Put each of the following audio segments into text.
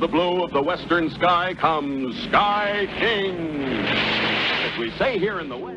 blue of the western sky comes Sky King. As we say here in the West.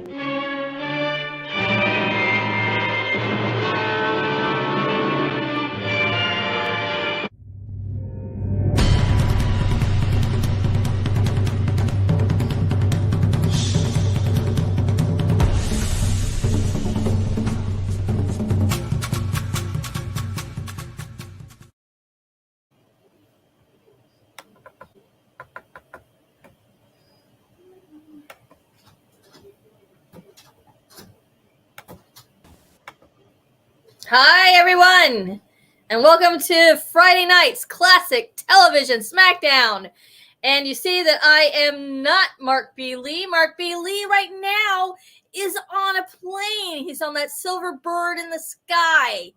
Hi, everyone, and welcome to Friday night's classic television Smackdown. And you see that I am not Mark B. Lee. Mark B. Lee right now is on a plane. He's on that silver bird in the sky.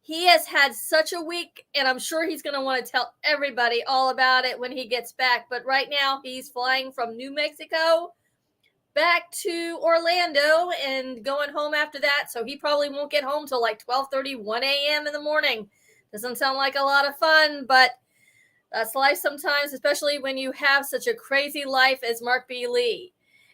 He has had such a week, and I'm sure he's going to want to tell everybody all about it when he gets back. But right now, he's flying from New Mexico back to Orlando and going home after that, so he probably won't get home till like 12:30, 1 a.m. in the morning. Doesn't sound like a lot of fun, but that's life sometimes, especially when you have such a crazy life as Mark B. Lee.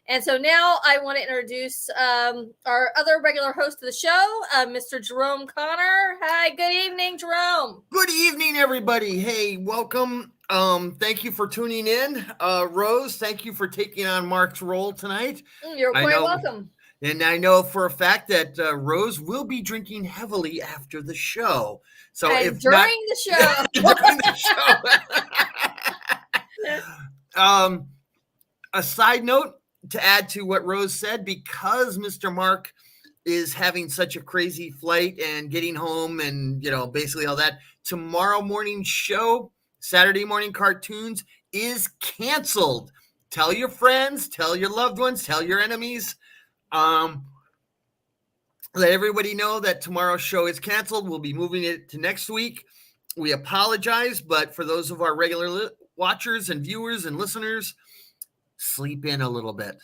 And so now I want to introduce our other regular host of the show, Mr. Jerome Connor. Hi, good evening, Jerome. Good evening, everybody. Hey, welcome. Thank you for tuning in. Rose, thank you for taking on Mark's role tonight. You're quite welcome. And I know for a fact that Rose will be drinking heavily after the show. So and during the show. During the show. A side note to add to what Rose said, because Mr. Mark is having such a crazy flight and getting home and, basically all that, tomorrow morning show, Saturday morning cartoons, is canceled. Tell your friends, tell your loved ones, tell your enemies. Let everybody know that tomorrow's show is canceled. We'll be moving it to next week. We apologize, but for those of our regular watchers and viewers and listeners, sleep in a little bit.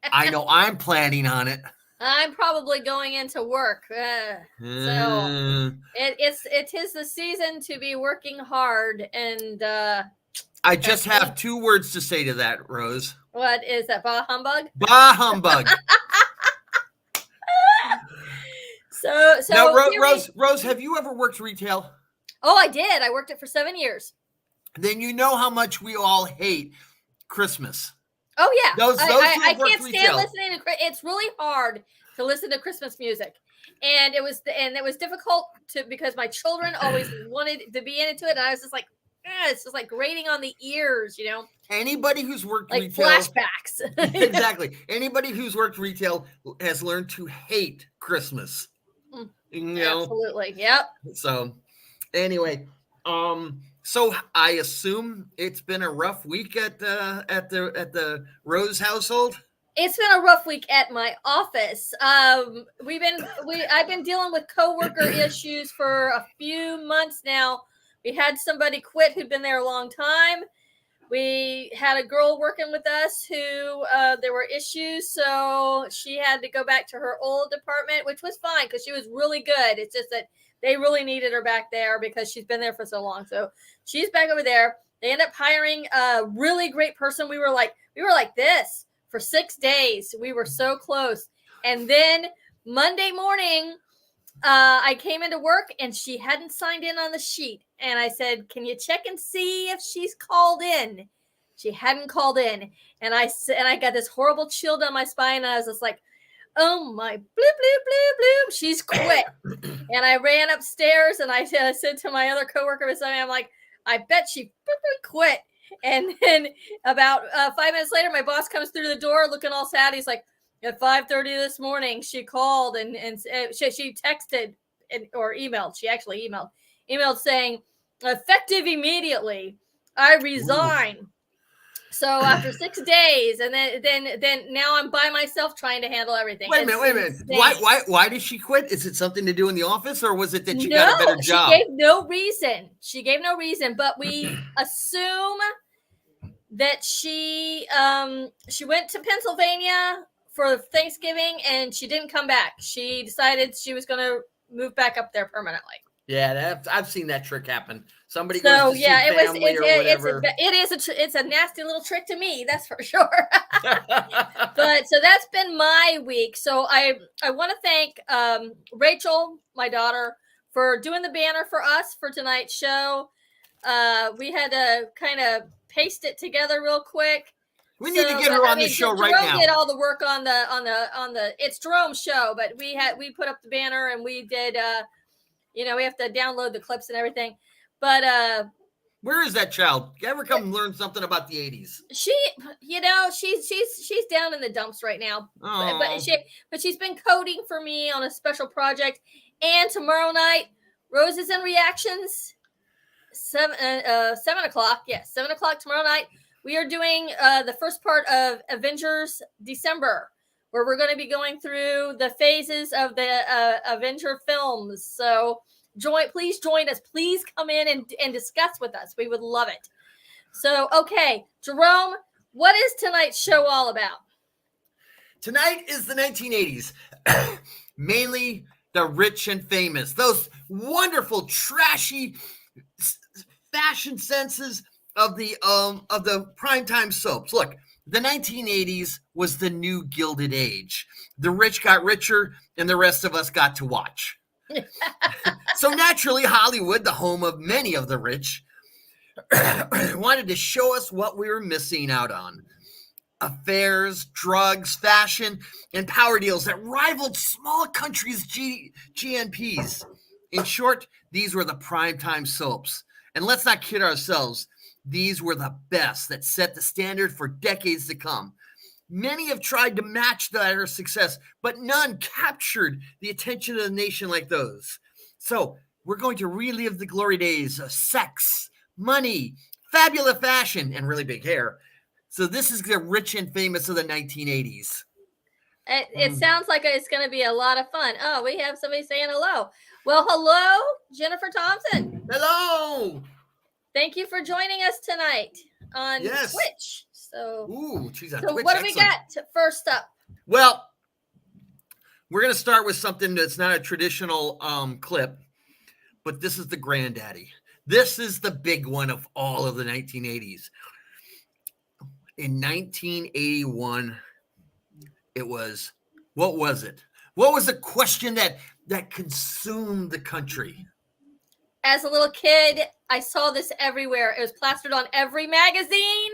I know I'm planning on it. I'm probably going into work. So it is the season to be working hard. And I just have two words to say to that, Rose. What is that? Bah humbug? Bah humbug. So now, Rose, have you ever worked retail? Oh, I did. I worked it for 7 years. Then you know how much we all hate Christmas. Oh yeah, I can't stand retail. listening to. It's really hard to listen to Christmas music, and it was difficult because my children always wanted to be into it, and I was just like, it's just like grating on the ears, Anybody who's worked like retail, flashbacks. Exactly. Anybody who's worked retail has learned to hate Christmas. Absolutely, yep. So, anyway, so I assume it's been a rough week at the Rose household. It's been a rough week at my office. I've been dealing with coworker issues for a few months now. We had somebody quit who'd been there a long time. We had a girl working with us who there were issues, so she had to go back to her old department, which was fine because she was really good. It's just that they really needed her back there because she's been there for so long. So she's back over there. They ended up hiring a really great person. We were like this for 6 days. We were so close. And then Monday morning, I came into work and she hadn't signed in on the sheet. And I said, can you check and see if she's called in? She hadn't called in. And I got this horrible chill down my spine. And I was just like, oh my, bloop, bloop, bloop, bloop. She's quit. And I ran upstairs and I said to my other coworker, I'm like, I bet she quit. And then about 5 minutes later, my boss comes through the door looking all sad. He's like, at 5:30 this morning, she called and she texted or emailed. She actually emailed saying, effective immediately, I resign. Ooh. So after 6 days, and then now I'm by myself trying to handle everything. Wait a minute. Why did she quit? Is it something to do in the office, or was it that she got a better job? She gave no reason. But we assume that she went to Pennsylvania for Thanksgiving and she didn't come back. She decided she was going to move back up there permanently. Yeah, I've seen that trick happen. Somebody So goes to yeah, see it was family or whatever. it's a nasty little trick to me, that's for sure. But so that's been my week. So I want to thank Rachel, my daughter, for doing the banner for us for tonight's show. We had to kind of paste it together real quick. We need to get her on the show right now. Jerome did all the work on the it's Jerome's show, but we put up the banner and we did we have to download the clips and everything. But where is that child? Ever come learn something about the 80s? She's down in the dumps right now. But she's been coding for me on a special project. And tomorrow night, Roses and Reactions, 7 o'clock. Yes, 7 o'clock tomorrow night. We are doing the first part of Avengers December, where we're going to be going through the phases of the Avenger films. So please join us. Please come in and discuss with us. We would love it. So, okay, Jerome, what is tonight's show all about? Tonight is the 1980s. Mainly the rich and famous. Those wonderful, trashy fashion senses of the primetime soaps. Look, the 1980s was the new Gilded Age. The rich got richer, and the rest of us got to watch. So naturally, Hollywood, the home of many of the rich, wanted to show us what we were missing out on. Affairs, drugs, fashion, and power deals that rivaled small countries' GNPs. In short, these were the primetime soaps. And let's not kid ourselves, these were the best that set the standard for decades to come. Many have tried to match their success, but none captured the attention of the nation like those. So we're going to relive the glory days of sex, money, fabulous fashion, and really big hair. So this is the rich and famous of the 1980s. It sounds like it's going to be a lot of fun. Oh, we have somebody saying hello. Well, hello, Jennifer Thompson. Hello. Thank you for joining us tonight on Twitch. So, she's on Twitch. What do we got first up? Well, we're going to start with something that's not a traditional clip, but this is the granddaddy. This is the big one of all of the 1980s. In 1981, it was, what was it? What was the question that consumed the country? As a little kid, I saw this everywhere. It was plastered on every magazine.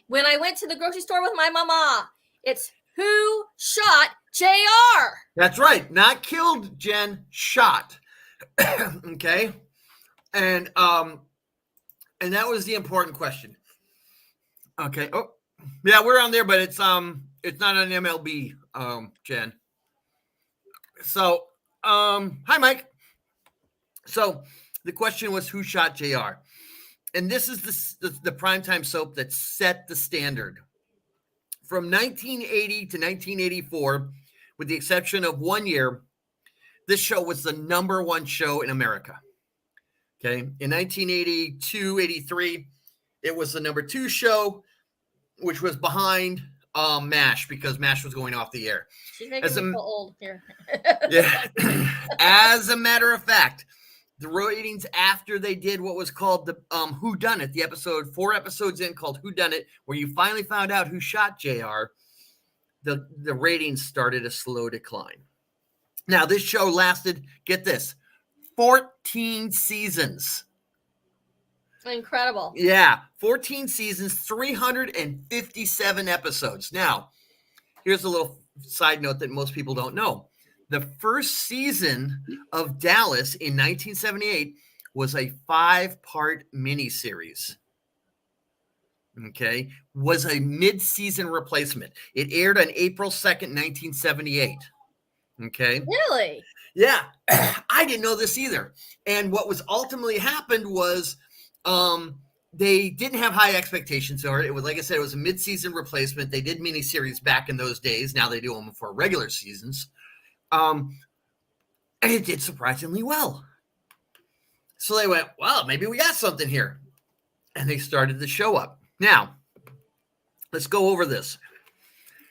When I went to the grocery store with my mama, it's who shot JR? That's right. Not killed, Jen, shot. Okay. And that was the important question. Okay. Oh, yeah, we're on there, but it's not on MLB, Jen. So, hi, Mike. So the question was who shot JR? And this is the primetime soap that set the standard. From 1980 to 1984, with the exception of 1 year, this show was the number one show in America. Okay. In 1982, 83, it was the number 2 show, which was behind MASH because MASH was going off the air. She's making me feel old here. Yeah. As a matter of fact, the ratings after they did what was called the Who Done It, the episode 4 episodes in called Who Done It, where you finally found out who shot JR, the ratings started a slow decline. Now, this show lasted, get this, 14 seasons. Incredible. Yeah, 14 seasons, 357 episodes. Now, here's a little side note that most people don't know. The first season of Dallas in 1978 was a 5-part miniseries. Okay, was a mid-season replacement. It aired on April 2nd, 1978. Okay. Really? Yeah, I didn't know this either. And what was ultimately happened was they didn't have high expectations for it. It was, like I said, it was a mid-season replacement. They did miniseries back in those days. Now they do them for regular seasons. And it did surprisingly well. So they went, well, maybe we got something here. And they started the show up. Now, let's go over this.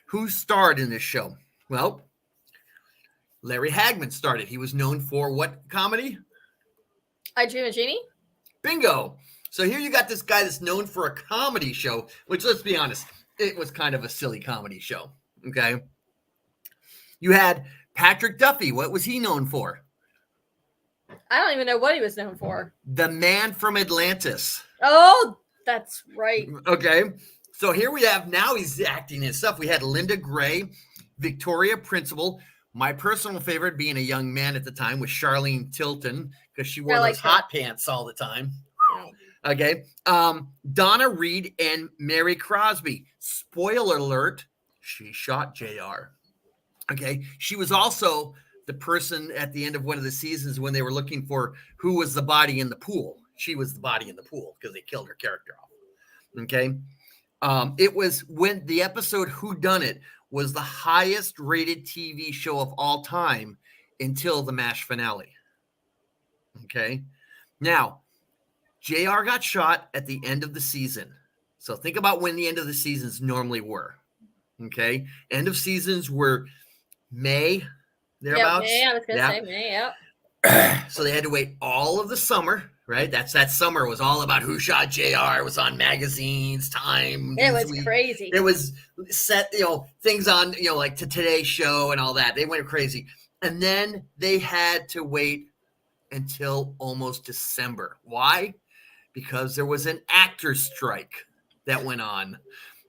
Who starred in this show? Well, Larry Hagman started. He was known for what comedy? I Dream of Jeannie? Bingo. So here you got this guy that's known for a comedy show, which, let's be honest, it was kind of a silly comedy show. Okay. You had Patrick Duffy. What was he known for? I don't even know what he was known for. The Man from Atlantis. Oh, that's right. Okay. So here we have, now he's acting and stuff. We had Linda Gray, Victoria Principal. My personal favorite, being a young man at the time, was Charlene Tilton, because she wore those hot pants all the time. Okay. Donna Reed and Mary Crosby. Spoiler alert, she shot JR. Okay. She was also the person at the end of one of the seasons when they were looking for who was the body in the pool. She was the body in the pool because they killed her character off. Okay. It was when the episode Who Done It was the highest rated TV show of all time until the MASH finale. Okay. Now, JR got shot at the end of the season. So think about when the end of the seasons normally were. Okay. End of seasons were May, thereabouts. Yeah, May. I was going to say May. Yep. So they had to wait all of the summer, right? That summer was all about Who Shot JR. It was on magazines, Time. It was crazy. It was set, things on, like Today Show and all that. They went crazy. And then they had to wait until almost December. Why? Because there was an actor's strike that went on.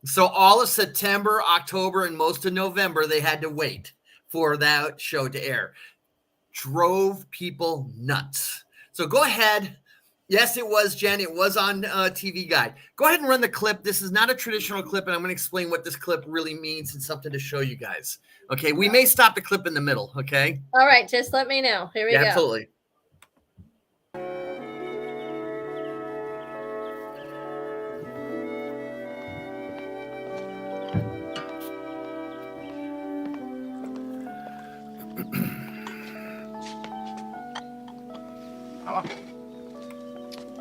So all of September, October, and most of November, they had to wait for that show to air. Drove people nuts. So go ahead. Yes, it was, Jen. It was on TV Guide. Go ahead and run the clip. This is not a traditional clip, and I'm going to explain what this clip really means and something to show you guys. Okay, we may stop the clip in the middle, okay? All right, just let me know. Here we go. Absolutely. Hello?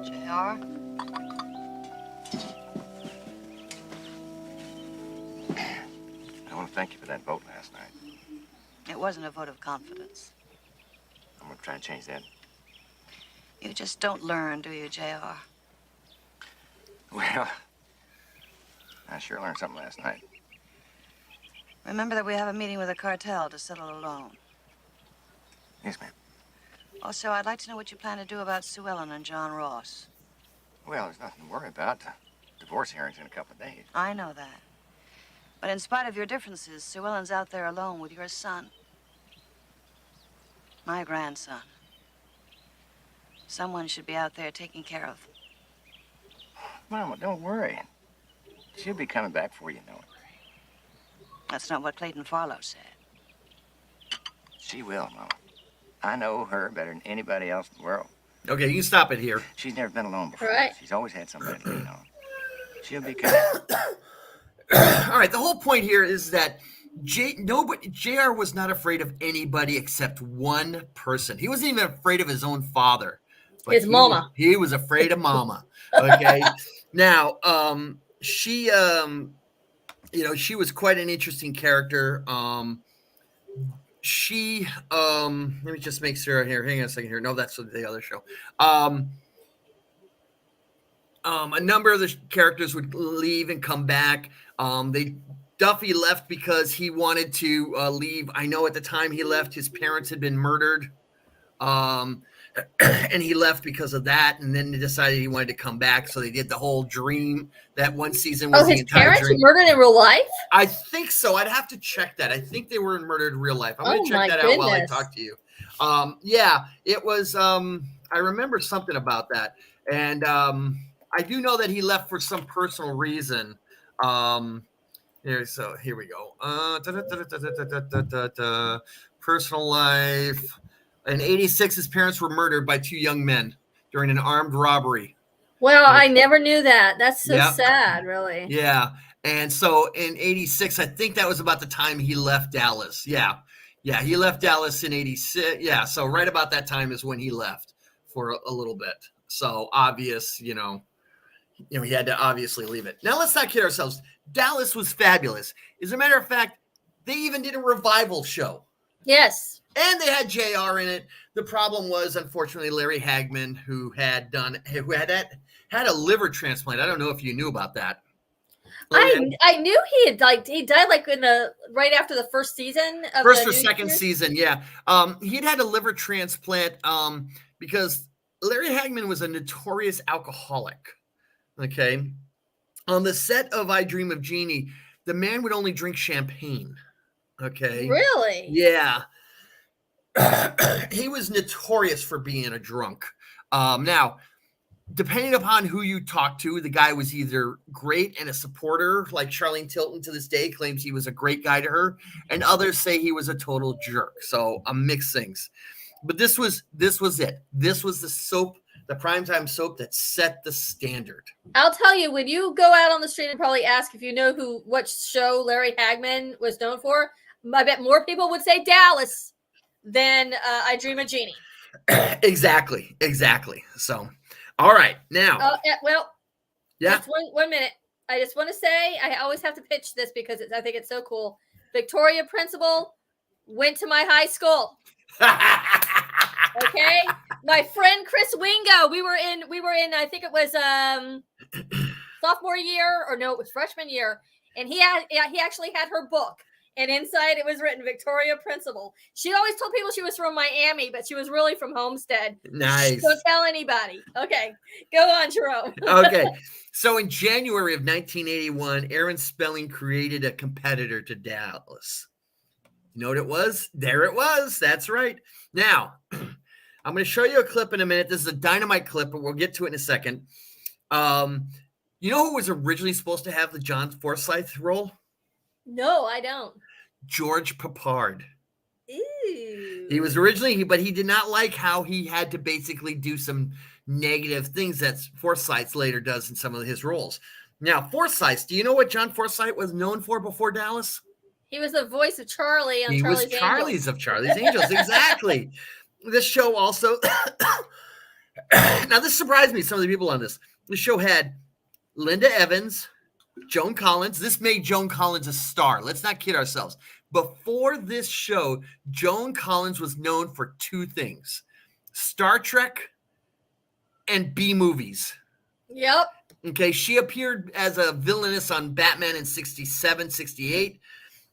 JR? I want to thank you for that vote last night. It wasn't a vote of confidence. I'm going to try and change that. You just don't learn, do you, JR? Well, I sure learned something last night. Remember that we have a meeting with the cartel to settle a loan. Yes, ma'am. Also, I'd like to know what you plan to do about Sue Ellen and John Ross. Well, there's nothing to worry about. The divorce hearing's in a couple of days. I know that. But in spite of your differences, Sue Ellen's out there alone with your son. My grandson. Someone should be out there taking care of them. Mama, don't worry. She'll be coming back before you know it. That's not what Clayton Farlow said. She will, Mama. I know her better than anybody else in the world. Okay, you can stop it here. She's never been alone before. Right. She's always had somebody to lean on. She'll be coming. All right, the whole point here is that JR was not afraid of anybody except one person. He wasn't even afraid of his own father. But His mama. He was afraid of mama. Okay. Now, she was quite an interesting character. Let me just make sure here. Hang on a second here. No, that's the other show. A number of the characters would leave and come back. Duffy left because he wanted to leave. I know at the time he left, his parents had been murdered. And he left because of that. And then they decided he wanted to come back. So they did the whole dream. That one season was the entire parents dream. were murdered in real life? I think so. I'd have to check that. I think they were murdered in real life. I'm going to check that out while I talk to you. Yeah, it was. I remember something about that. And I do know that he left for some personal reason. Here we go. Personal life. In 86, his parents were murdered by two young men during an armed robbery. Well, I never knew that. That's so sad, really. Yeah. And so in 86, I think that was about the time he left Dallas. Yeah. Yeah. He left Dallas in 86. Yeah. So right about that time is when he left for a little bit. So obvious, he had to obviously leave it. Now let's not kid ourselves. Dallas was fabulous. As a matter of fact, they even did a revival show. Yes. And they had JR in it. The problem was, unfortunately, Larry Hagman, who had a liver transplant. I don't know if you knew about that. I knew he died like right after the first season of first the or second season, yeah. He'd had a liver transplant because Larry Hagman was a notorious alcoholic. Okay. On the set of I Dream of Jeannie, the man would only drink champagne. Okay. Really? Yeah. He was notorious for being a drunk. Now, depending upon who you talk to, the guy was either great and a supporter, like Charlene Tilton to this day claims he was a great guy to her, and others say he was a total jerk. So mixed things. But this was it. This was the soap, the primetime soap that set the standard. I'll tell you, when you go out on the street and probably ask if you know what show Larry Hagman was known for, I bet more people would say Dallas than I Dream of Jeannie. Exactly. So, all right, now. Yeah. Just one minute. I just want to say, I always have to pitch this because I think it's so cool. Victoria Principal went to my high school. Okay, my friend Chris Wingo. We were in. I think it was sophomore year, or no, it was freshman year, and he actually had her book. And inside it was written Victoria Principal. She always told people she was from Miami, but she was really from Homestead. Nice. Don't tell anybody. Okay. Go on, Jerome. Okay. So in January of 1981, Aaron Spelling created a competitor to Dallas. You know what it was? There it was. That's right. Now, I'm going to show you a clip in a minute. This is a dynamite clip, but we'll get to it in a second. You know who was originally supposed to have the John Forsythe role? No, I don't. George Peppard. Ew. He was originally, but he did not like how he had to basically do some negative things that Forsythe later does in some of his roles. Now, Forsythe, do you know what John Forsythe was known for before Dallas? He was the voice of Charlie on Charlie's Angels. Charlie's of Charlie's Angels, exactly. This show also, now this surprised me, some of the people on this. This show had Linda Evans, Joan Collins. This made Joan Collins a star. Let's not kid ourselves. Before this show, Joan Collins was known for two things: Star Trek and B movies. Yep. Okay, she appeared as a villainess on Batman in 67, 68,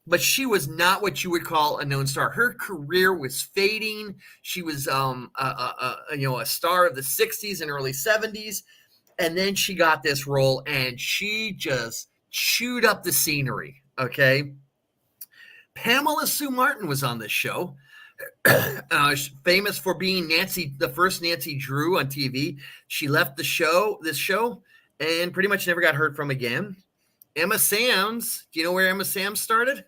but she was not what you would call a known star. Her career was fading. She was a star of the 60s and early 70s. And then she got this role, and she just chewed up the scenery, okay? Pamela Sue Martin was on this show, famous for being the first Nancy Drew on TV. She left this show, and pretty much never got heard from again. Emma Samms, do you know where Emma Samms started?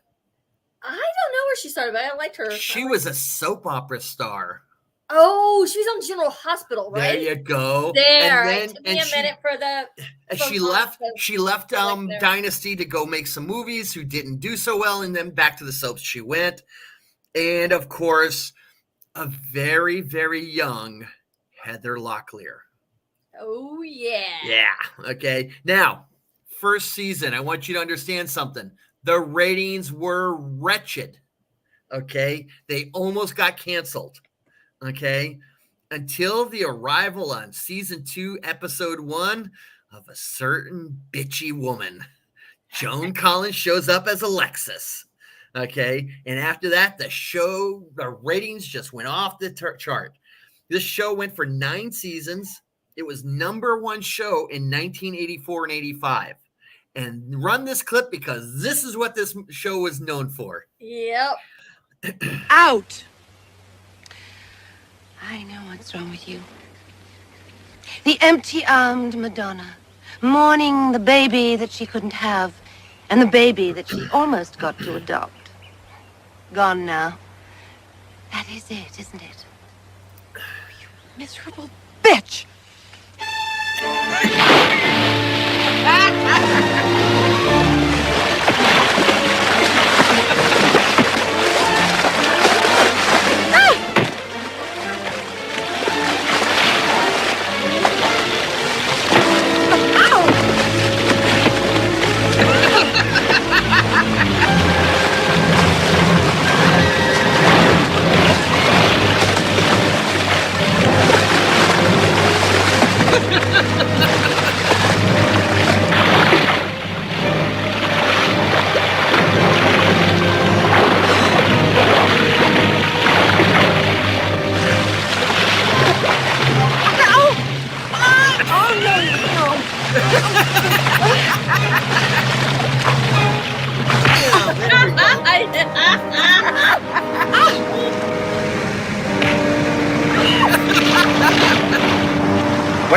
I don't know where she started, but I liked her. She was a soap opera star. Oh, she was on General Hospital, right? There you go. There. It took me a minute for the. She left Dynasty to go make some movies who didn't do so well, and then back to the soaps she went. And of course, a very, very young Heather Locklear. Oh, yeah. Yeah. Okay. Now, first season, I want you to understand something. The ratings were wretched. Okay. They almost got canceled. Okay, until the arrival on season 2, episode 1 of A Certain Bitchy Woman. Joan Collins shows up as Alexis. Okay, and after that, the ratings just went off the chart. This show went for 9 seasons. It was #1 show in 1984 and 85. And run this clip because this is what this show was known for. Yep. Out. I know what's wrong with you. The empty-armed Madonna, mourning the baby that she couldn't have, and the baby that she almost got to adopt. Gone now. That is it, isn't it? Oh, you miserable bitch!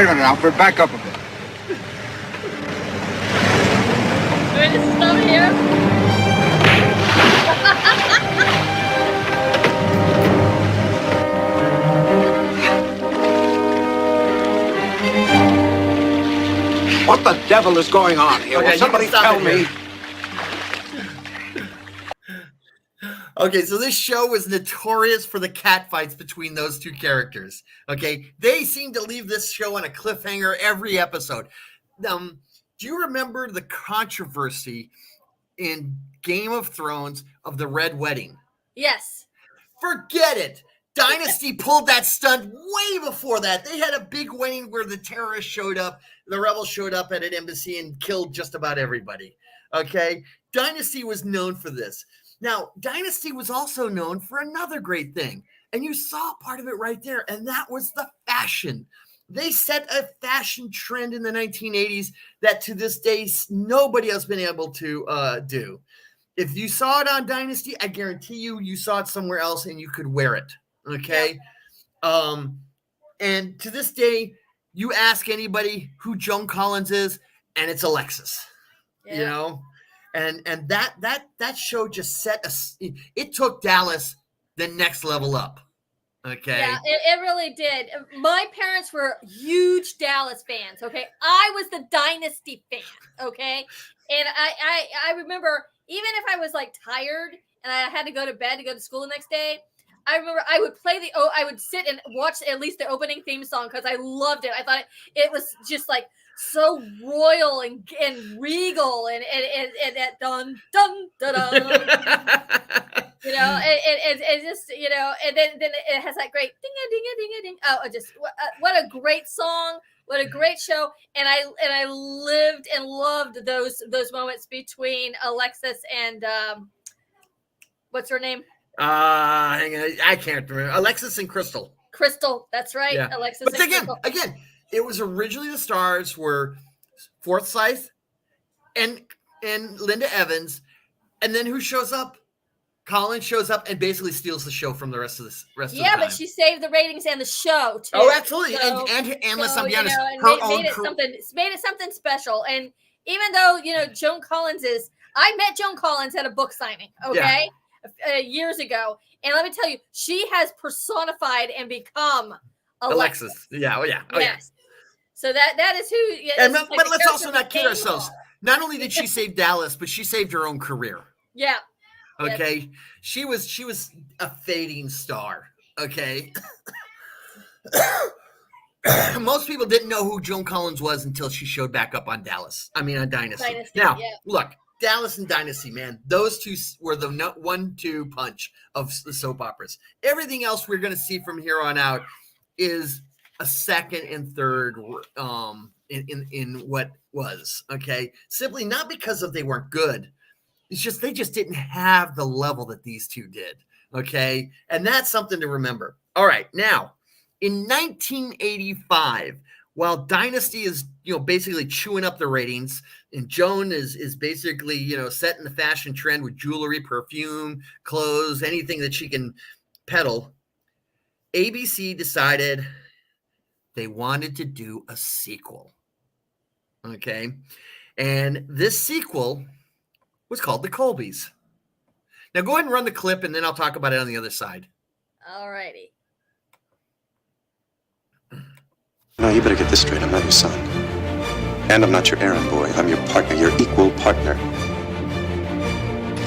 Wait a minute, Alfred. Back up a bit. Do we just stop here? What the devil is going on here? Okay, Will somebody tell me? Okay, so this show was notorious for the catfights between those two characters. Okay, they seem to leave this show on a cliffhanger every episode. Do you remember the controversy in Game of Thrones of the Red Wedding? Yes. Forget it. Dynasty pulled that stunt way before that. They had a big wedding where the terrorists showed up, the rebels showed up at an embassy and killed just about everybody. Okay, Dynasty was known for this. Now, Dynasty was also known for another great thing, and you saw part of it right there, and that was the fashion. They set a fashion trend in the 1980s that to this day nobody has been able to do. If you saw it on Dynasty, I guarantee you saw it somewhere else and you could wear it. Okay. Yeah. And to this day, you ask anybody who Joan Collins is, and it's Alexis. Yeah. You know, and that show just set it took Dallas the next level up. Okay. Yeah, it really did. My parents were huge Dallas fans. Okay, I was the Dynasty fan. Okay, and I remember even if I was like tired and I had to go to bed to go to school the next day, I remember I would I would sit and watch at least the opening theme song because I loved it. I thought it was just like so royal and regal and that dun dun dun dun. You know, it just, you know, and then it has that great ding a ding a ding a ding. Oh, just what a great song, what a great show, and I lived and loved those moments between Alexis and what's her name? Hang on, I can't remember. Alexis and Crystal. Crystal, that's right. Yeah. Alexis. But again, it was originally the stars were Forsythe and Linda Evans, and then who shows up? Colin shows up and basically steals the show from the rest of the time. Yeah, but she saved the ratings and the show too. Oh, absolutely. So, and let's be honest, made it something special. And even though Joan Collins I met Joan Collins at a book signing. Okay, years ago, and let me tell you, she has personified and become Alexis. Yeah. Oh yeah. Yes. So that is who. Yeah, but let's also not kid ourselves. Not only did she save Dallas, but she saved her own career. Yeah. Okay, yes. She was a fading star. Okay, most people didn't know who Joan Collins was until she showed back up on Dynasty. Now, look, Dallas and Dynasty, man, those two were the 1-2 punch of the soap operas. Everything else we're going to see from here on out is a second and third in what was. Okay, simply not because they weren't good. It's just they just didn't have the level that these two did, okay? And that's something to remember. All right, now, in 1985, while Dynasty is, basically chewing up the ratings, and Joan is basically, setting the fashion trend with jewelry, perfume, clothes, anything that she can peddle, ABC decided they wanted to do a sequel, okay? And this sequel was called The Colbys. Now go ahead and run the clip, and then I'll talk about it on the other side. All righty. No, you better get this straight. I'm not your son. And I'm not your errand boy. I'm your partner, your equal partner.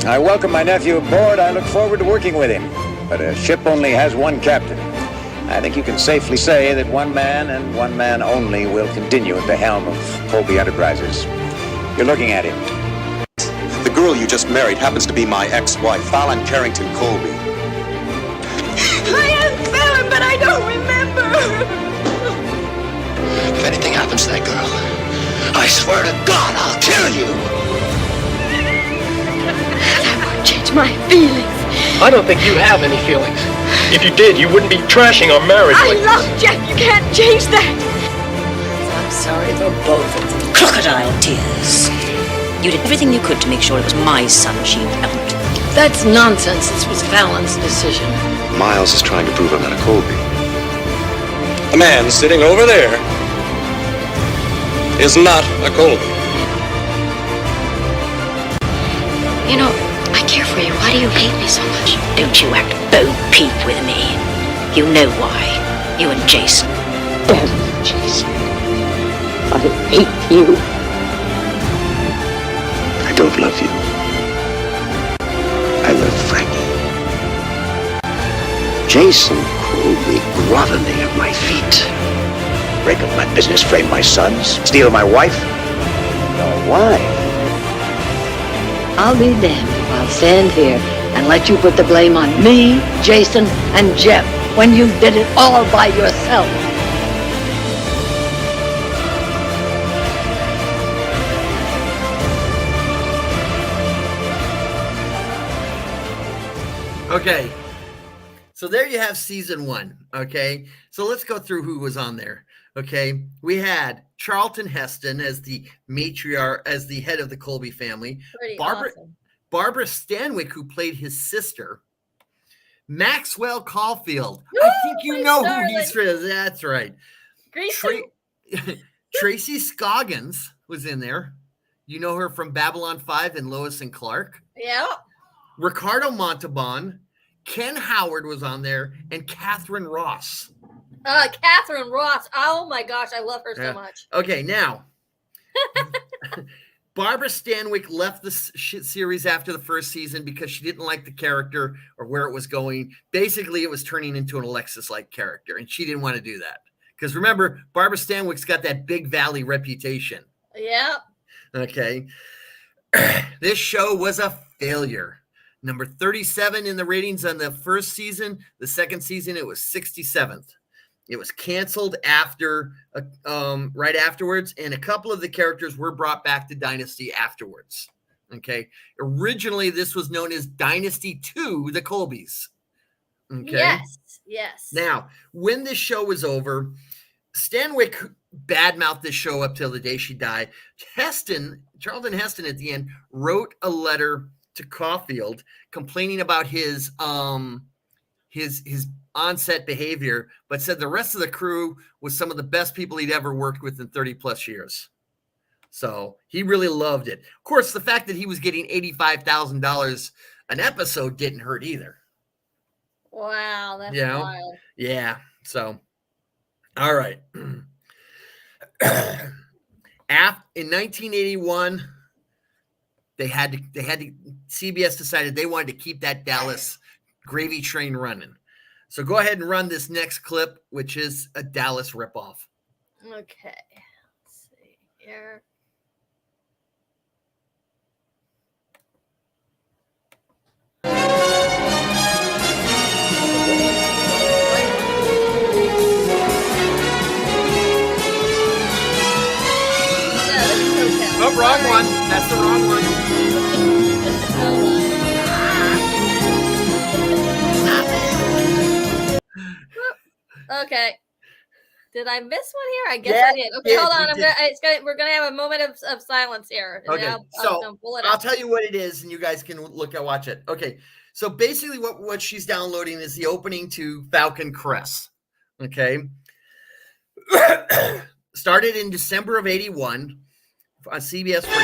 I welcome my nephew aboard. I look forward to working with him. But a ship only has one captain. I think you can safely say that one man and one man only will continue at the helm of Colby Enterprises. You're looking at him. The girl you just married happens to be my ex-wife, Fallon Carrington Colby. I am Fallon, but I don't remember. If anything happens to that girl, I swear to God, I'll kill you. That won't change my feelings. I don't think you have any feelings. If you did, you wouldn't be trashing our marriage. I love Jeff. You can't change that. I'm sorry for both of them. Crocodile tears. You did everything you could to make sure it was my son she found. That's nonsense. This was Fallon's decision. Miles is trying to prove I'm not a Colby. The man sitting over there is not a Colby. You know, I care for you. Why do you hate me so much? Don't you act bo-peep with me. You know why. You and Jason. Damn you, Jason. I hate you. I don't love you. I love Frankie. Jason called me grovelling at my feet. Break up my business, frame my sons, steal my wife. My wife? I'll be damned if I'll stand here and let you put the blame on me, Jason, and Jeff when you did it all by yourself. Okay, so there you have season 1. Okay, so let's go through who was on there. Okay, we had Charlton Heston as the matriarch, as the head of the Colby family. Pretty awesome. Barbara Stanwyck, who played his sister. Maxwell Caulfield. I think you know who he's from. That's right. Tracy Scoggins was in there. You know her from Babylon 5 and Lois and Clark. Yeah. Ricardo Montalban. Ken Howard was on there, and Catherine Ross. Catherine Ross. Oh my gosh, I love her so much. Okay, now Barbara Stanwyck left the series after the first season because she didn't like the character or where it was going. Basically, it was turning into an Alexis-like character, and she didn't want to do that. Because remember, Barbara Stanwyck's got that Big Valley reputation. Yeah. Okay. This show was a failure. Number 37 in the ratings on the first season. The second season, it was 67th. It was canceled after, right afterwards, and a couple of the characters were brought back to Dynasty afterwards. Okay. Originally, this was known as Dynasty 2, the Colbys. Okay. Yes. Now, when this show was over, Stanwyck badmouthed this show up till the day she died. Charlton Heston, at the end, wrote a letter to Caulfield complaining about his on-set behavior, but said the rest of the crew was some of the best people he'd ever worked with in 30 plus years. So he really loved it. Of course, the fact that he was getting $85,000 an episode didn't hurt either. Wow, that's wild. Yeah. So, all right. In 1981, they had to CBS decided they wanted to keep that Dallas gravy train running. So go ahead and run this next clip, which is a Dallas ripoff. Okay. Let's see here. Oh, wrong one. That's the wrong one. Okay. Did I miss one here? I guess I did. Okay, hold on. We're gonna have a moment of silence here. Okay. I'll pull it I'll up. tell you what it is, and you guys can watch it. Okay. So basically, what she's downloading is the opening to Falcon Crest. Okay. Started in December of '81 on CBS for 9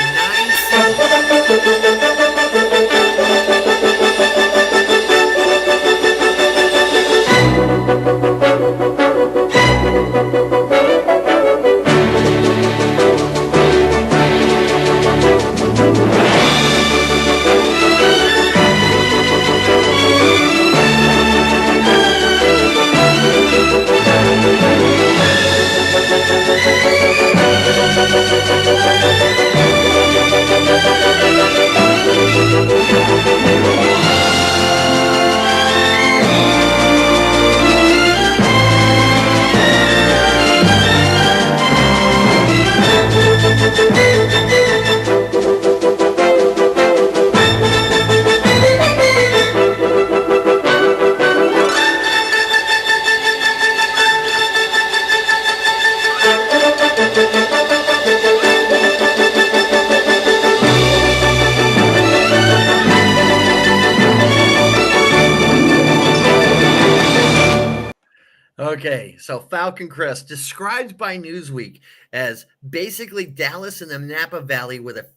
Okay, so Falcon Crest, described by Newsweek as basically Dallas in the Napa Valley with a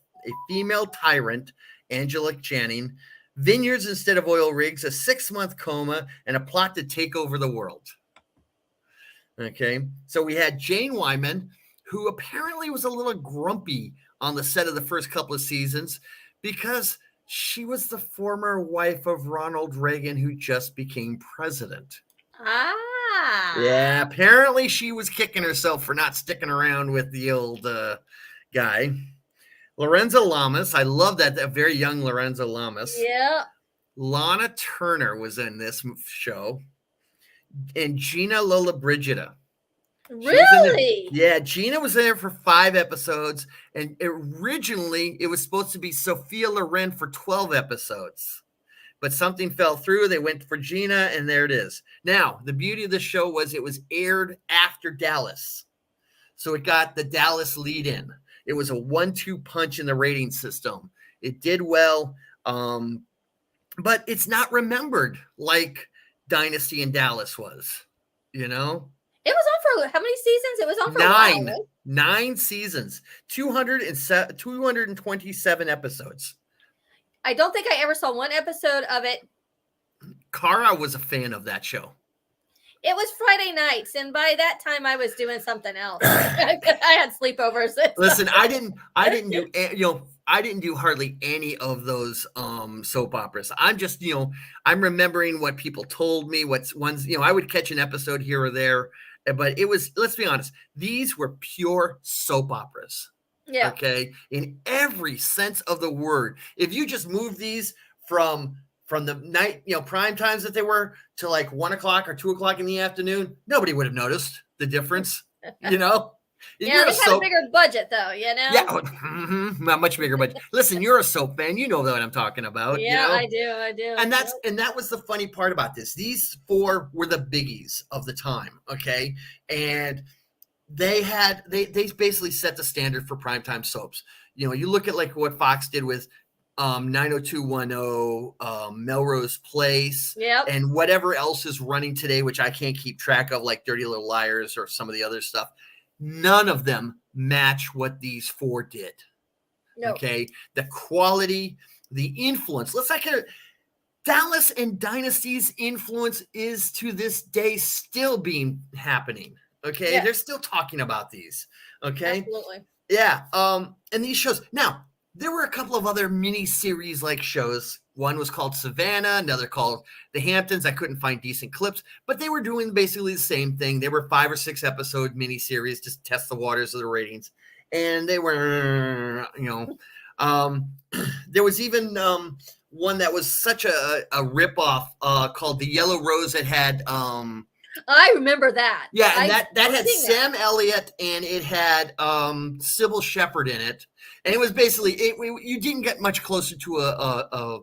female tyrant, Angela Channing, vineyards instead of oil rigs, a 6-month coma, and a plot to take over the world. Okay, so we had Jane Wyman, who apparently was a little grumpy on the set of the first couple of seasons because she was the former wife of Ronald Reagan, who just became president. Yeah, apparently she was kicking herself for not sticking around with the old guy. Lorenzo Lamas, I love that very young Lorenzo Lamas. Yeah. Lana Turner was in this show. And Gina Lollobrigida. Really? Yeah, Gina was in there for 5 episodes. And originally, it was supposed to be Sophia Loren for 12 episodes. But something fell through. They went for Gina, and there it is. Now, the beauty of the show was it was aired after Dallas. So it got the Dallas lead in. It was a 1-2 punch in the rating system. It did well, but it's not remembered like Dynasty in Dallas was, you know? It was on for how many seasons? It was on for 9. a while, right? 9 seasons, 227 episodes. I don't think I ever saw one episode of it. Cara was a fan of that show. It was Friday nights, and by that time I was doing something else. I had sleepovers. Listen, I didn't do hardly any of those soap operas. I'm just, I'm remembering what people told me, what's ones, I would catch an episode here or there, but it was, let's be honest, these were pure soap operas. Yeah. Okay. In every sense of the word. If you just move these from the night, prime times that they were to like 1 o'clock or 2 o'clock in the afternoon, nobody would have noticed the difference, Yeah, they had a bigger budget though, Yeah, not much bigger budget. Listen, you're a soap fan. You know what I'm talking about. Yeah, I do. And that was the funny part about this. These 4 were the biggies of the time, okay? And they basically set the standard for primetime soaps. You look at like what Fox did with 90210, Melrose Place, and whatever else is running today, which I can't keep track of, like Dirty Little Liars or some of the other stuff. None of them match what these 4 did. No. Okay, the quality, the influence. Let's like Dallas and Dynasty's influence is to this day still being happening. Okay, they're still talking about these. Okay, absolutely. Yeah. And these shows. Now, there were a couple of other mini series like shows. One was called Savannah, another called The Hamptons. I couldn't find decent clips, but they were doing basically the same thing. They were 5 or 6 episode mini series to test the waters of the ratings, and they were, there was even one that was such a ripoff called The Yellow Rose that had. I remember that. Yeah, and that had Sam Elliott and it had Sybil Shepherd in it. And it was basically you didn't get much closer to a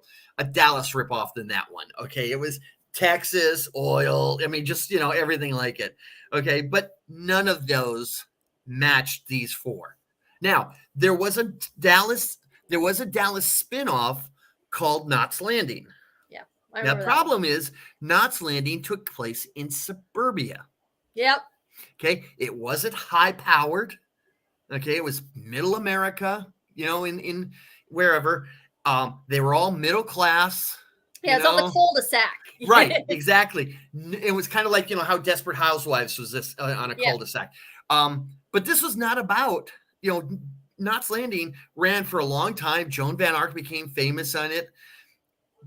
Dallas ripoff than that one. Okay, it was Texas oil. I mean, just everything like it. Okay, but none of those matched these 4. Now there was a Dallas spinoff called Knots Landing. The problem is Knots Landing took place in suburbia. Yep. Okay. It wasn't high powered. Okay. It was middle America, in wherever. They were all middle class. Yeah, it's on the cul-de-sac. Right. Exactly. It was kind of like, how Desperate Housewives was this on a cul-de-sac. But this was not about, Knots Landing ran for a long time. Joan Van Ark became famous on it.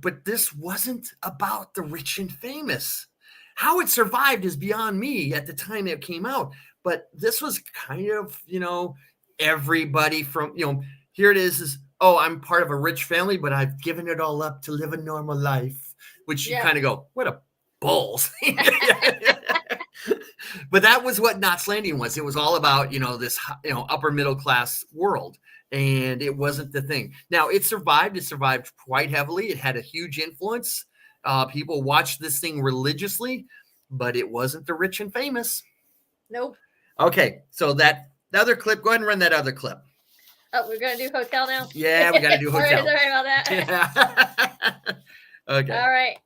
But this wasn't about the rich and famous. How it survived is beyond me at the time it came out. But this was kind of, everybody from, here it is, I'm part of a rich family, but I've given it all up to live a normal life, which you kind of go, what a balls. But that was what Knots Landing was. It was all about, this, upper middle class world. And it wasn't the thing. Now, it survived. It survived quite heavily. It had a huge influence. People watched this thing religiously, but it wasn't the rich and famous. Nope. Okay, so the other clip, go ahead and run that other clip. Oh, we're going to do Hotel now? Yeah, we got to do Hotel. Sorry about that. Yeah. Okay. All right.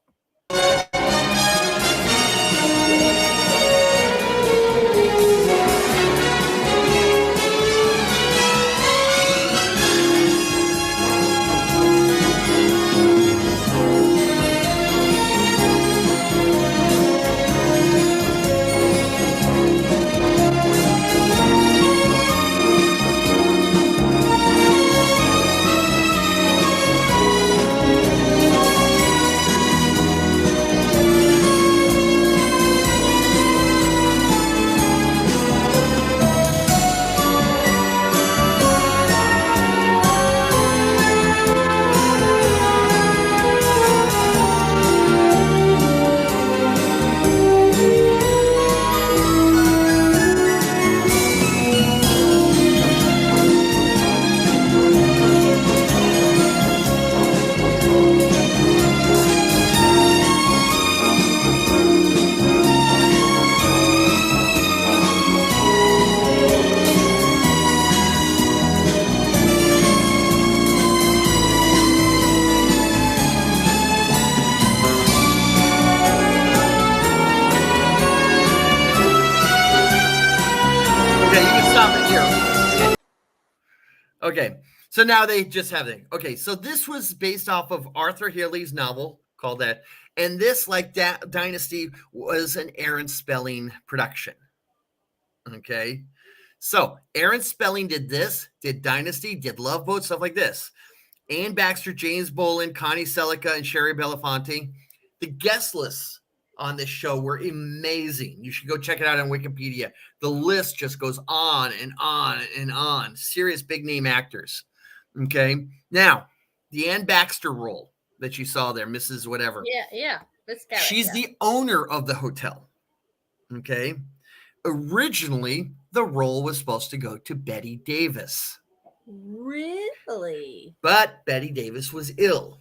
Okay. So now they just have it. Okay. So this was based off of Arthur Haley's novel called that. And this, like Dynasty, was an Aaron Spelling production. Okay. So Aaron Spelling did this, did Dynasty, did Love Boat, stuff like this. Ann Baxter, James Boland, Connie Selica, and Sherry Belafonte. The guest lists on this show were amazing. You should go check it out on Wikipedia. The list just goes on and on and on. Serious big name actors. Okay. Now, the Ann Baxter role that you saw there, Mrs. Whatever. Yeah. She's the owner of the hotel. Okay. Originally, the role was supposed to go to Betty Davis. Really? But Betty Davis was ill.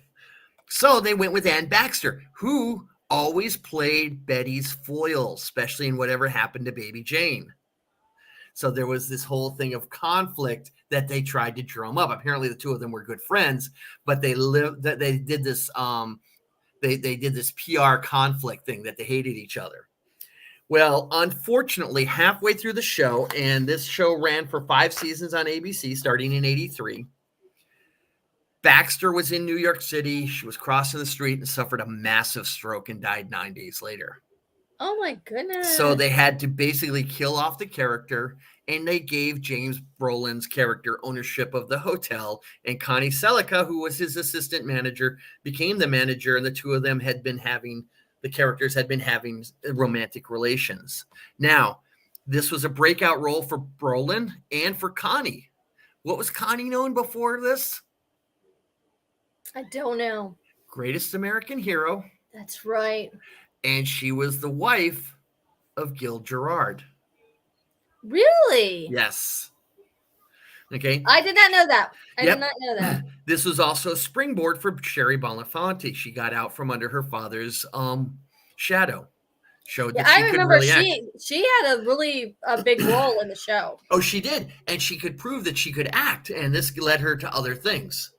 So they went with Ann Baxter, who always played Betty's foil, especially in Whatever Happened to Baby Jane. So there was this whole thing of conflict that they tried to drum up. Apparently the two of them were good friends, but they did this they did this PR conflict thing that they hated each other. Well, unfortunately, halfway through the show, and this show ran for 5 seasons on ABC starting in 1983, Baxter was in New York City. She was crossing the street and suffered a massive stroke and died 9 days later. Oh, my goodness. So they had to basically kill off the character, and they gave James Brolin's character ownership of the hotel, and Connie Selica, who was his assistant manager, became the manager, and the two of them the characters had been having romantic relations. Now, this was a breakout role for Brolin and for Connie. What was Connie known before this? I don't know. Greatest American Hero. That's right. And she was the wife of Gil Gerard. Really? Yes. Okay. I did not know that. I did not know that. This was also a springboard for Sherry Belafonte. She got out from under her father's shadow. Showed that she could really act. She had a big role in the show. Oh, she did. And she could prove that she could act. And this led her to other things.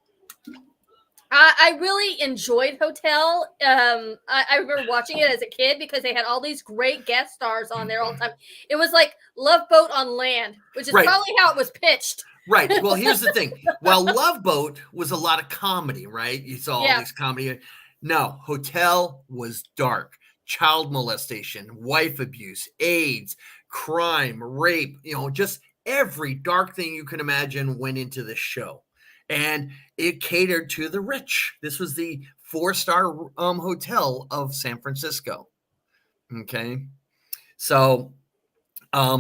I really enjoyed Hotel. I remember watching it as a kid because they had all these great guest stars on there all the time. It was like Love Boat on land, which is probably how it was pitched. Right. Well, here's the thing. While Love Boat was a lot of comedy, right? You saw all this comedy. No, Hotel was dark. Child molestation, wife abuse, AIDS, crime, rape, just every dark thing you can imagine went into this show. And it catered to the rich. This was the 4-star hotel of San Francisco. Okay. So I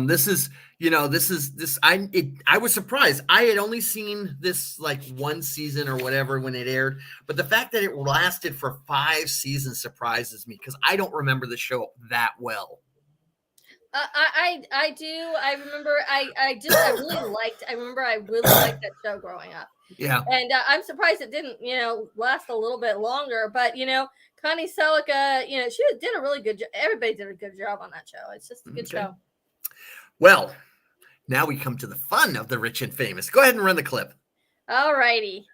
was surprised. I had only seen this like 1 season or whatever when it aired, but the fact that it lasted for 5 seasons surprises me because I don't remember the show that well. I do. I remember. I really liked that show growing up. Yeah. And I'm surprised it didn't, last a little bit longer. But Connie Selica, she did a really good job. Everybody did a good job on that show. It's just a good show. Well, now we come to the fun of the rich and famous. Go ahead and run the clip. All righty.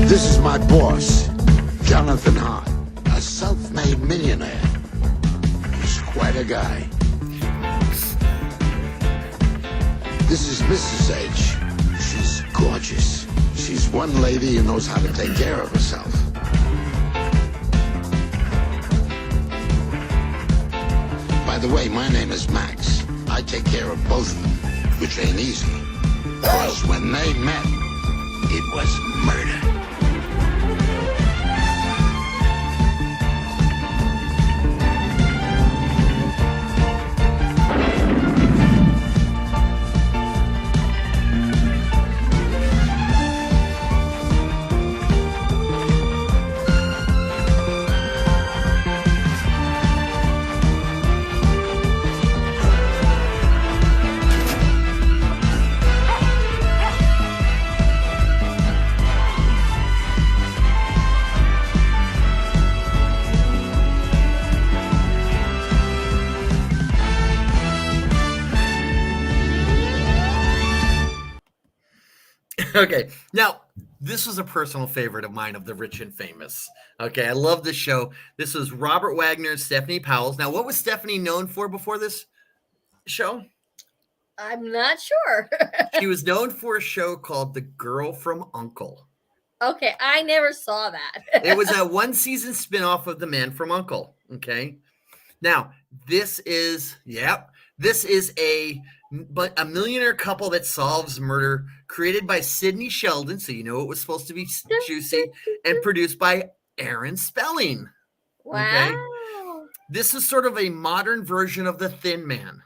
This is my boss, Jonathan Hart, a self-made millionaire. He's quite a guy. This is Mrs. H. She's gorgeous. She's one lady who knows how to take care of herself. By the way, my name is Max. I take care of both of them, which ain't easy. Because when they met, it was murder. Okay. Now, this was a personal favorite of mine of the Rich and Famous. Okay. I love this show. This was Robert Wagner and Stephanie Powell. Now, what was Stephanie known for before this show? I'm not sure. She was known for a show called The Girl from U.N.C.L.E. Okay. I never saw that. It was a one-season spinoff of The Man from U.N.C.L.E. Okay. Now, this is a millionaire couple that solves murder, created by Sidney Sheldon, so you know it was supposed to be juicy, and produced by Aaron Spelling. Wow. Okay? This is sort of a modern version of The Thin Man.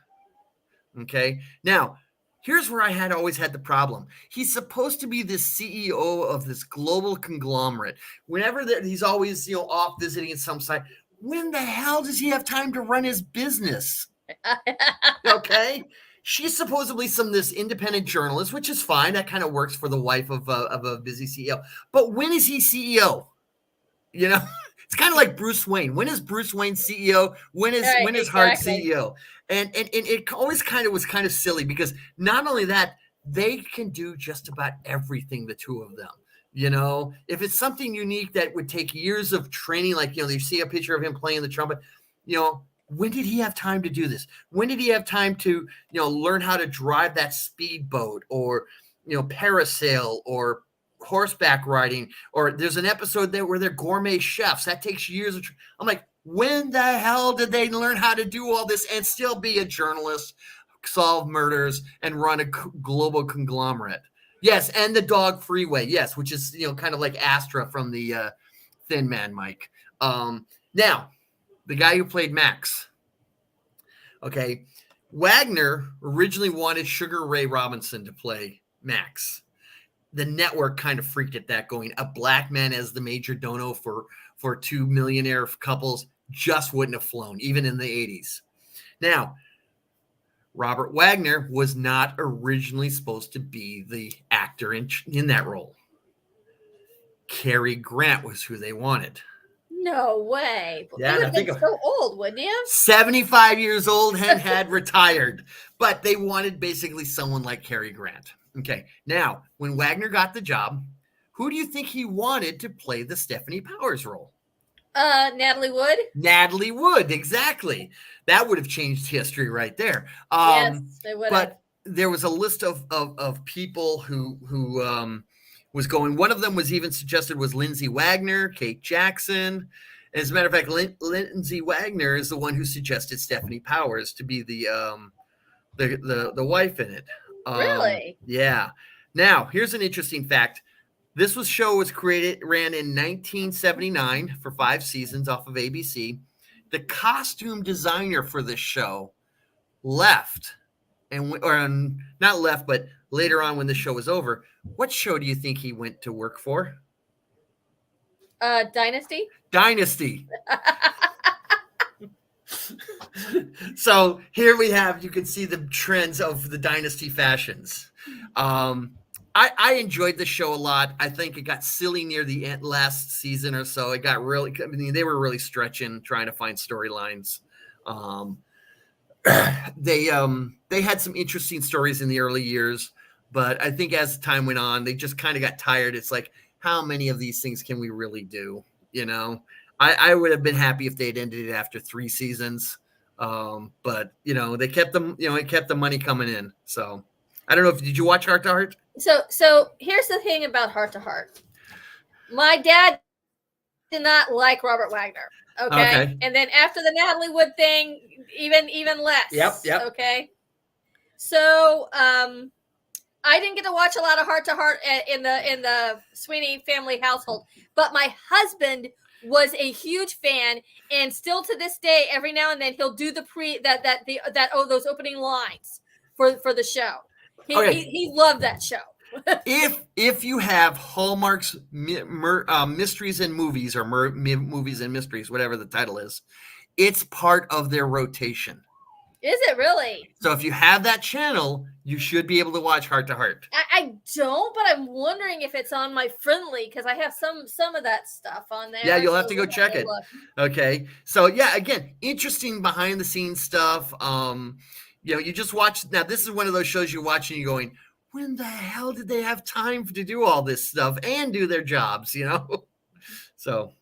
Okay. Now, here's where I always had the problem. He's supposed to be the CEO of this global conglomerate. Whenever he's always, off visiting at some site. When the hell does he have time to run his business? Okay. She's supposedly this independent journalist, which is fine. That kind of works for the wife of a busy CEO. But when is he CEO? It's kind of like Bruce Wayne. When is Bruce Wayne CEO? When is Hart CEO? And it always was kind of silly because not only that, they can do just about everything, the two of them. If it's something unique that would take years of training, like, you see a picture of him playing the trumpet, when did he have time to do this? When did he have time to, learn how to drive that speedboat or, parasail or horseback riding? Or there's an episode there where they're gourmet chefs. That takes years of I'm like, when the hell did they learn how to do all this and still be a journalist, solve murders, and run a global conglomerate? Yes, and the dog Freeway, yes, which is, kind of like Astra from the Thin Man, Mike. Now, the guy who played Max. Okay, Wagner originally wanted Sugar Ray Robinson to play Max. The network kind of freaked at that, going a black man as the major dono for two millionaire couples just wouldn't have flown, even in the 80s. Now, Robert Wagner was not originally supposed to be the actor in that role. Cary Grant was who they wanted. No way. Yeah, he would have been so old, wouldn't he? 75 years old and had retired. But they wanted basically someone like Cary Grant. Okay. Now, when Wagner got the job, who do you think he wanted to play the Stephanie Powers role? Natalie Wood. Natalie Wood, exactly. That would have changed history right there. Yes, it would. But there was a list of people who was going. One of them was even suggested was Lindsay Wagner, Kate Jackson. As a matter of fact, Lindsay Wagner is the one who suggested Stephanie Powers to be the wife in it. Really? Yeah. Now, here's an interesting fact. This show was ran in 1979 for 5 seasons off of ABC. The costume designer for this show left, not left, but later on when the show was over. What show do you think he went to work for? Dynasty. Dynasty. So here we have, you can see the trends of the Dynasty fashions. I enjoyed the show a lot. I think it got silly near the end, last season or so. It got really, they were really stretching, trying to find storylines. They had some interesting stories in the early years, but I think as time went on, they just kind of got tired. It's like, how many of these things can we really do? I would have been happy if they had ended it after 3 seasons. But they kept them, it kept the money coming in. So I don't know did you watch Heart to Heart? So here's the thing about Heart to Heart. My dad did not like Robert Wagner. Okay. And then after the Natalie Wood thing, even less. Yep. Okay. So I didn't get to watch a lot of Heart to Heart in the Sweeney family household, but my husband was a huge fan, and still to this day, every now and then he'll do those opening lines for the show. He loved that show. If you have Hallmark's Mysteries and Movies, or Movies and Mysteries, whatever the title is, it's part of their rotation. Is it really? So if you have that channel, you should be able to watch Heart to Heart. I don't, but I'm wondering if it's on my friendly, because I have some of that stuff on there. Yeah, you'll have to go check it. Okay. So yeah, again, interesting behind the scenes stuff. You just watch. Now, this is one of those shows you watch and you're going, when the hell did they have time to do all this stuff and do their jobs, So,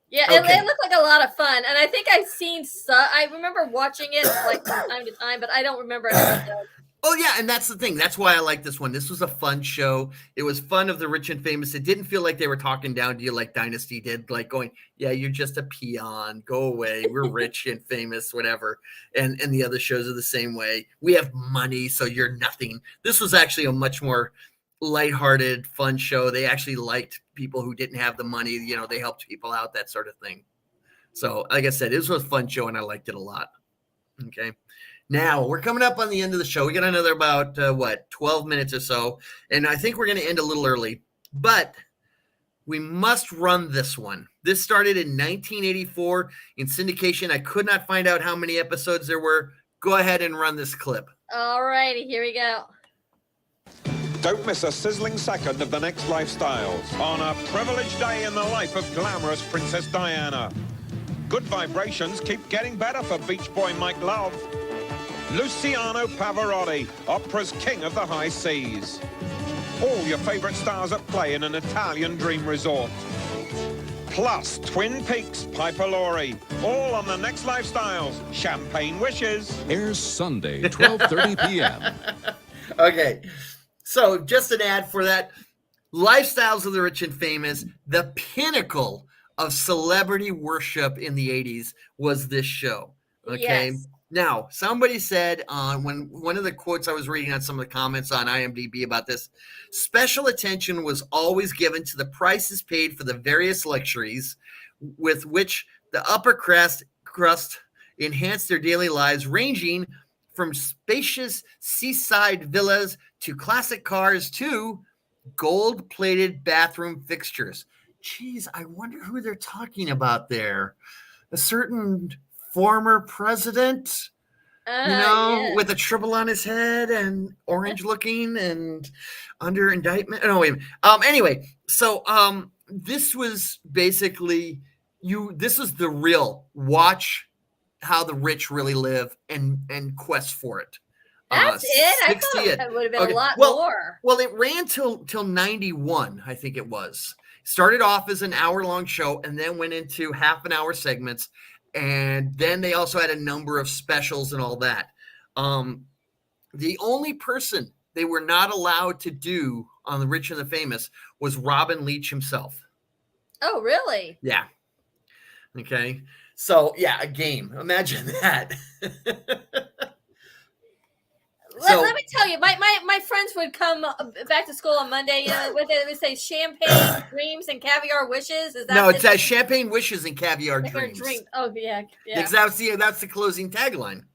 yeah, okay. it looked like a lot of fun. And I think I've seen I remember watching it like from time to time, but I don't remember any details. Oh, yeah, and that's the thing. That's why I like this one. This was a fun show. It was fun of the rich and famous. It didn't feel like they were talking down to you like Dynasty did, like going, yeah, you're just a peon. Go away. We're rich and famous, whatever. And the other shows are the same way. We have money, so you're nothing. This was actually a much more lighthearted, fun show. They actually liked people who didn't have the money. They helped people out, that sort of thing. So, like I said, this was a fun show, and I liked it a lot. Okay. Now, we're coming up on the end of the show. We got another about, 12 minutes or so, and I think we're going to end a little early, but we must run this one. This started in 1984 in syndication. I could not find out how many episodes there were. Go ahead and run this clip. All righty, here we go. Don't miss a sizzling second of the next Lifestyles on a privileged day in the life of glamorous Princess Diana. Good vibrations keep getting better for Beach Boy Mike Love. Luciano Pavarotti, opera's king of the high seas. All your favorite stars at play in an Italian dream resort. Plus Twin Peaks, Piper Laurie, all on the next Lifestyles. Champagne Wishes. Airs Sunday, 12:30 p.m. Okay, so just an ad for that. Lifestyles of the Rich and Famous, the pinnacle of celebrity worship in the 80s was this show. Okay. Yes. Now, somebody said when one of the quotes I was reading on some of the comments on IMDb about this, special attention was always given to the prices paid for the various luxuries with which the upper crust enhanced their daily lives, ranging from spacious seaside villas to classic cars to gold-plated bathroom fixtures. Geez, I wonder who they're talking about there. A certain former president, Yeah. with a triple on his head and orange looking and under indictment. No, wait a minute. Anyway, so this was basically this is the real watch how the rich really live and quest for it. That's it? I thought it would have been a lot more. Well, it ran till 91, I think it was. Started off as an hour-long show and then went into half-an-hour segments. And then they also had a number of specials and all that. The only person they were not allowed to do on The Rich and the Famous was Robin Leach himself. Oh, really? Yeah. Okay. So, yeah, a game. Imagine that. Let me tell you, my friends would come back to school on Monday. What they would say, champagne dreams and caviar wishes. Is that no? It says champagne wishes and caviar dreams. Oh yeah, yeah. Exactly. That's the closing tagline.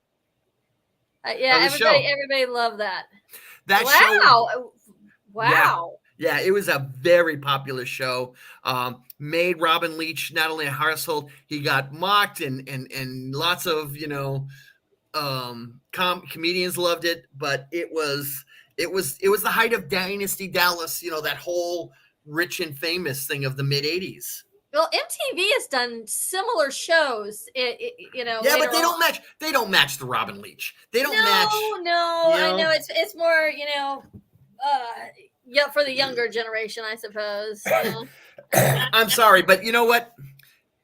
Yeah, everybody loved that. That show. Wow. Yeah, it was a very popular show. Made Robin Leach not only a household, he got mocked and lots of comedians loved it, but it was the height of Dynasty Dallas, that whole Rich and Famous thing of the mid 80s. Well, MTV has done similar shows, Yeah, but they don't match the Robin Leach. They don't match. No, I know it's more, for the younger generation, I suppose. I'm sorry, but you know what?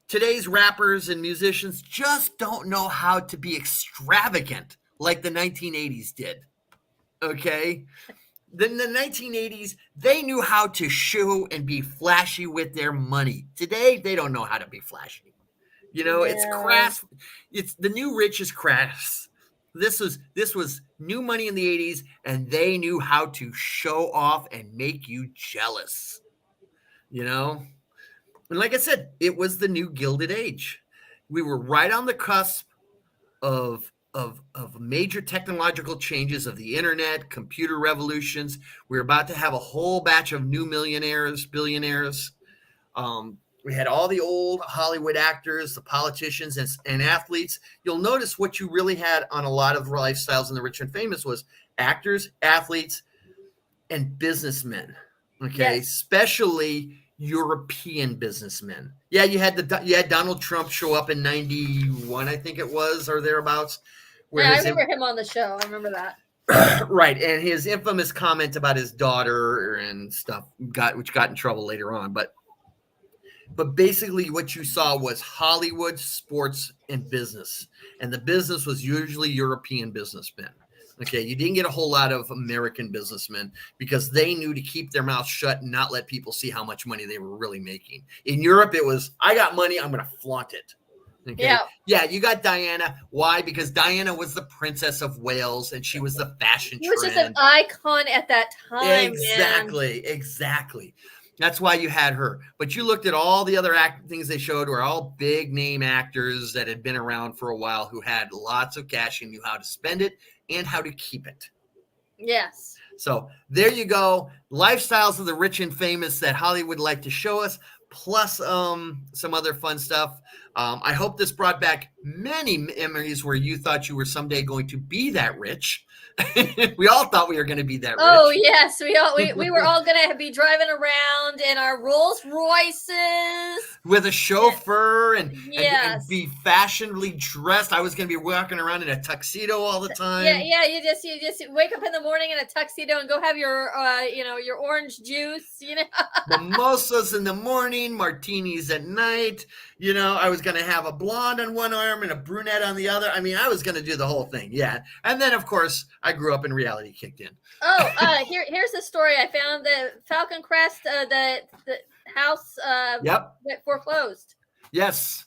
Today's rappers and musicians just don't know how to be extravagant like the 1980s did. Okay? In the 1980s, they knew how to show and be flashy with their money. Today, they don't know how to be flashy. It's crass. It's the new rich is crass. This was new money in the 80s, and they knew how to show off and make you jealous. And like I said, it was the new Gilded Age. We were right on the cusp of major technological changes of the internet, computer revolutions. We were about to have a whole batch of new millionaires, billionaires. We had all the old Hollywood actors, the politicians, and athletes. You'll notice what you really had on a lot of Lifestyles in the Rich and Famous was actors, athletes, and businessmen. Okay, yes. Especially European businessmen. Yeah, you had Donald Trump show up in 91, I think it was, or thereabouts. Yeah, I remember him on the show. I remember that. Right, and his infamous comment about his daughter and stuff which got in trouble later on. But basically what you saw was Hollywood, sports, and business. And the business was usually European businessmen. Okay, you didn't get a whole lot of American businessmen because they knew to keep their mouths shut and not let people see how much money they were really making. In Europe, it was, I got money, I'm going to flaunt it. Okay? Yeah, you got Diana. Why? Because Diana was the Princess of Wales and she was the fashion trend. She was just an icon at that time. Exactly. That's why you had her. But you looked at all the other things they showed were all big name actors that had been around for a while who had lots of cash and knew how to spend it and how to keep it. Yes. So there you go. Lifestyles of the rich and famous that Hollywood like to show us, plus some other fun stuff. I hope this brought back many memories where you thought you were someday going to be that rich. We all thought we were going to be that rich. Oh yes, we were all going to be driving around in our Rolls Royces with a chauffeur and be fashionably dressed. I was going to be walking around in a tuxedo all the time. Yeah. You just wake up in the morning in a tuxedo and go have your your orange juice. Mimosas in the morning, martinis at night. I was going to have a blonde on one arm and a brunette on the other. I mean, I was going to do the whole thing. Yeah. And then, of course, I grew up and reality kicked in. Here's the story. I found the Falcon Crest, the house that foreclosed. Yes.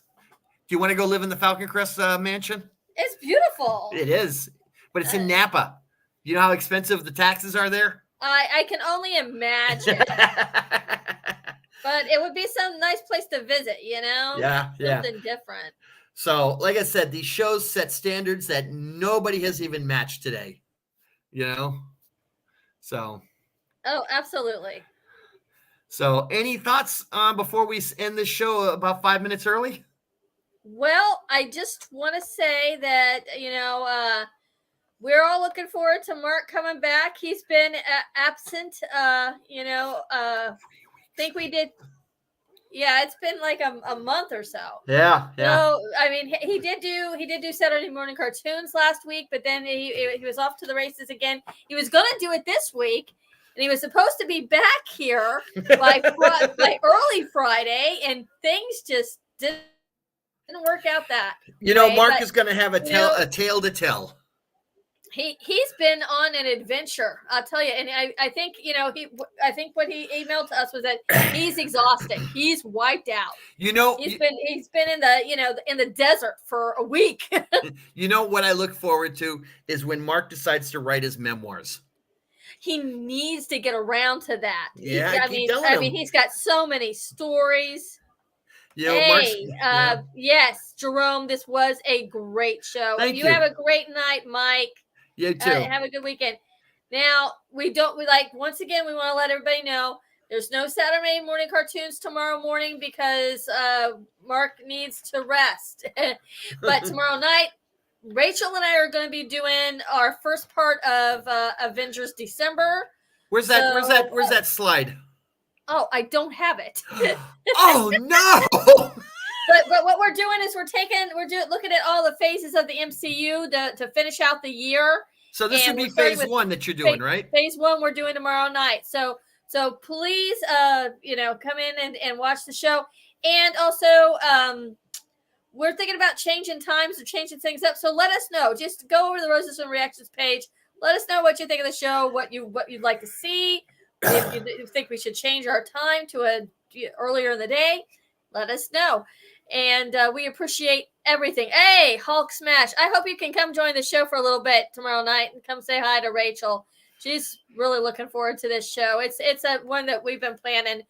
Do you want to go live in the Falcon Crest mansion? It's beautiful. It is. But it's in Napa. You know how expensive the taxes are there? I can only imagine. But it would be some nice place to visit, Yeah. Something different. So, like I said, these shows set standards that nobody has even matched today. So. Oh, absolutely. So, any thoughts before we end this show about 5 minutes early? Well, I just want to say that, we're all looking forward to Mark coming back. He's been absent, think we did. Yeah, it's been like a month or so. Yeah. So I mean, he did do Saturday morning cartoons last week, but then he was off to the races again. He was going to do it this week, and he was supposed to be back here by early Friday, and things just didn't work out that. Mark is going to have a tale to tell. He's been on an adventure, I'll tell you, and I think I think what he emailed to us was that he's exhausted, he's wiped out. He's been in the desert for a week. What I look forward to is when Mark decides to write his memoirs. He needs to get around to that. Yeah, I mean, he's got so many stories. Yes, Jerome, this was a great show. Thank you. Have a great night, Mike. You too. Have a good weekend. Now, once again, we want to let everybody know there's no Saturday morning cartoons tomorrow morning because Mark needs to rest. But tomorrow night, Rachel and I are going to be doing our first part of Avengers December. Where's that slide? Oh, I don't have it. Oh no! But what we're doing is we're looking at all the phases of the MCU to finish out the year. So this would be phase 1 that you're doing, right? Phase 1 we're doing tomorrow night. So please come in and watch the show. And also we're thinking about changing times or changing things up. So let us know. Just go over the Roses and Reactions page. Let us know what you think of the show, what you'd like to see. If you think we should change our time to earlier in the day, let us know. And we appreciate everything. Hey, Hulk Smash, I hope you can come join the show for a little bit tomorrow night and come say hi to Rachel. She's really looking forward to this show. It's a one that we've been planning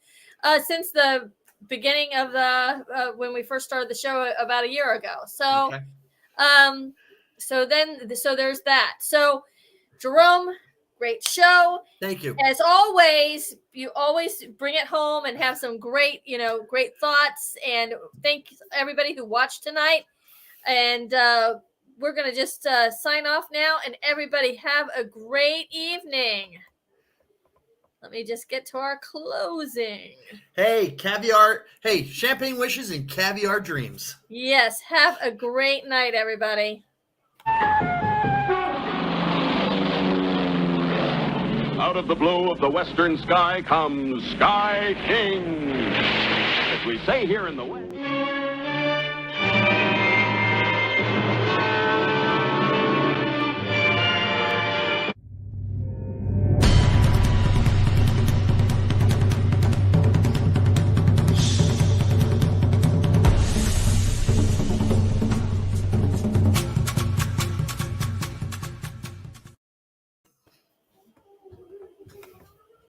since the beginning of the when we first started the show about a year ago. So, okay. So there's that. So, Jerome, great show. Thank you. As always, you always bring it home and have some great thoughts. And thank everybody who watched tonight. And we're going to just sign off now. And everybody have a great evening. Let me just get to our closing. Hey, caviar. Hey, champagne wishes and caviar dreams. Yes. Have a great night, everybody. Out of the blue of the western sky comes Sky King. As we say here in the West.